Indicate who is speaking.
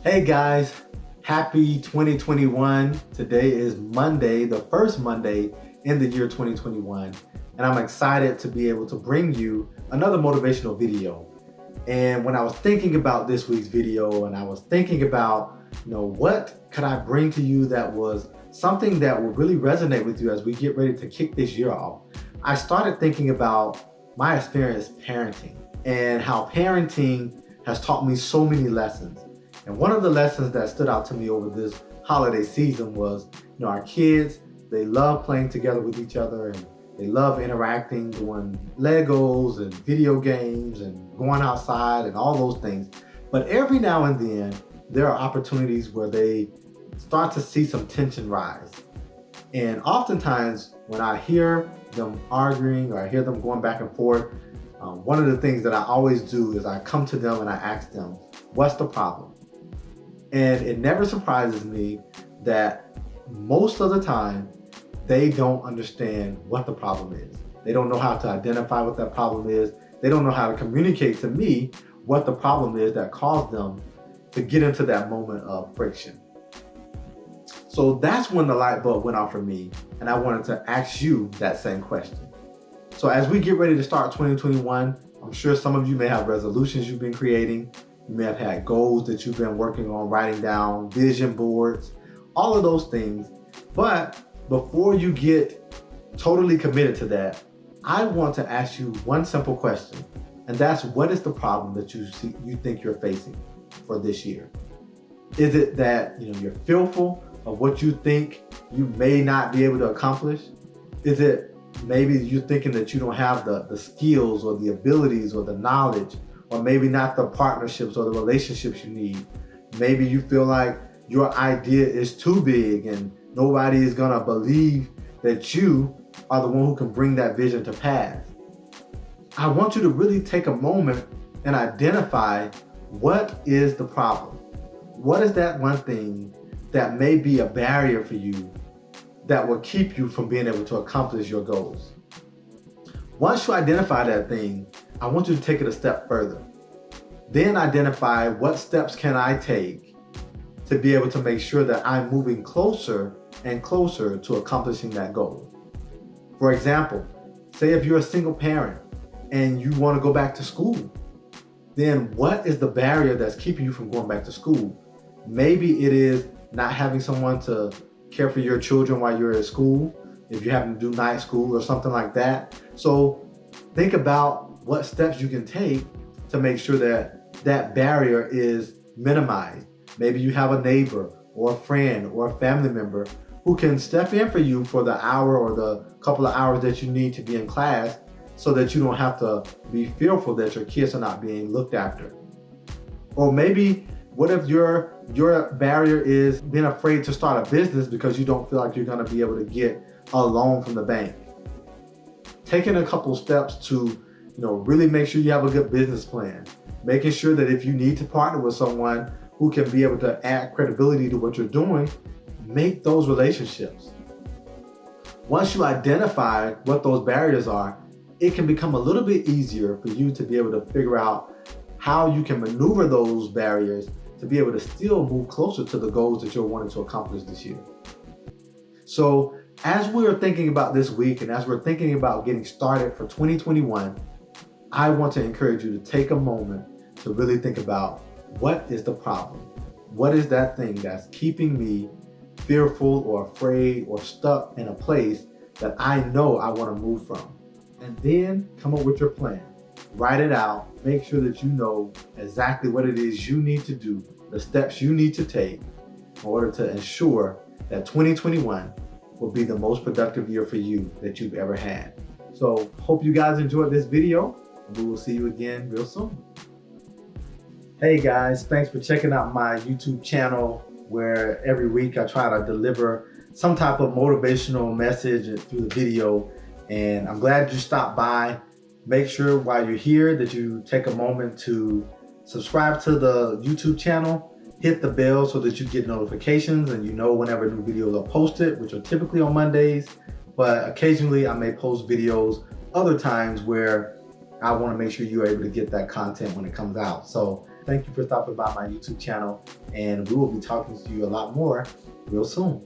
Speaker 1: Hey guys, happy 2021. Today is Monday, the first Monday in the year 2021, and I'm excited to be able to bring you another motivational video. And when I was thinking about this week's video and I was thinking about, what could I bring to you that was something that would really resonate with you as we get ready to kick this year off, I started thinking about my experience parenting and how parenting has taught me so many lessons. And one of the lessons that stood out to me over this holiday season was, our kids, they love playing together with each other and they love interacting, doing Legos and video games and going outside and all those things. But every now and then, there are opportunities where they start to see some tension rise. And oftentimes, when I hear them arguing or I hear them going back and forth, one of the things that I always do is I come to them and I ask them, what's the problem? And it never surprises me that most of the time, they don't understand what the problem is. They don't know how to identify what that problem is. They don't know how to communicate to me what the problem is that caused them to get into that moment of friction. So that's when the light bulb went off for me, and I wanted to ask you that same question. So as we get ready to start 2021, I'm sure some of you may have resolutions you've been creating. You may have had goals that you've been working on, writing down, vision boards, all of those things. But before you get totally committed to that, I want to ask you one simple question, and that's, what is the problem that you think you're facing for this year? Is it that you're fearful of what you think you may not be able to accomplish? Is it maybe you're thinking that you don't have the skills or the abilities or the knowledge, or maybe not the partnerships or the relationships you need? Maybe you feel like your idea is too big and nobody is gonna believe that you are the one who can bring that vision to pass. I want you to really take a moment and identify, what is the problem? What is that one thing that may be a barrier for you that will keep you from being able to accomplish your goals? Once you identify that thing, I want you to take it a step further. Then identify, what steps can I take to be able to make sure that I'm moving closer and closer to accomplishing that goal. For example, say if you're a single parent and you want to go back to school, then what is the barrier that's keeping you from going back to school? Maybe it is not having someone to care for your children while you're at school, if you happen to do night school or something like that. So think about what steps you can take to make sure that that barrier is minimized. Maybe you have a neighbor or a friend or a family member who can step in for you for the hour or the couple of hours that you need to be in class, so that you don't have to be fearful that your kids are not being looked after. Or maybe, what if your barrier is being afraid to start a business because you don't feel like you're going to be able to get a loan from the bank? Taking a couple steps to really make sure you have a good business plan. Making sure that if you need to partner with someone who can be able to add credibility to what you're doing, make those relationships. Once you identify what those barriers are, it can become a little bit easier for you to be able to figure out how you can maneuver those barriers to be able to still move closer to the goals that you're wanting to accomplish this year. So as we're thinking about this week and as we're thinking about getting started for 2021, I want to encourage you to take a moment to really think about, what is the problem? What is that thing that's keeping me fearful or afraid or stuck in a place that I know I want to move from? And then come up with your plan. Write it out. Make sure that you know exactly what it is you need to do, the steps you need to take in order to ensure that 2021 will be the most productive year for you that you've ever had. So hope you guys enjoyed this video, and we will see you again real soon. Hey guys, thanks for checking out my YouTube channel, where every week I try to deliver some type of motivational message through the video. And I'm glad you stopped by. Make sure while you're here that you take a moment to subscribe to the YouTube channel, hit the bell so that you get notifications and whenever new videos are posted, which are typically on Mondays, but occasionally I may post videos other times where I want to make sure you're able to get that content when it comes out. So thank you for stopping by my YouTube channel, and we will be talking to you a lot more real soon.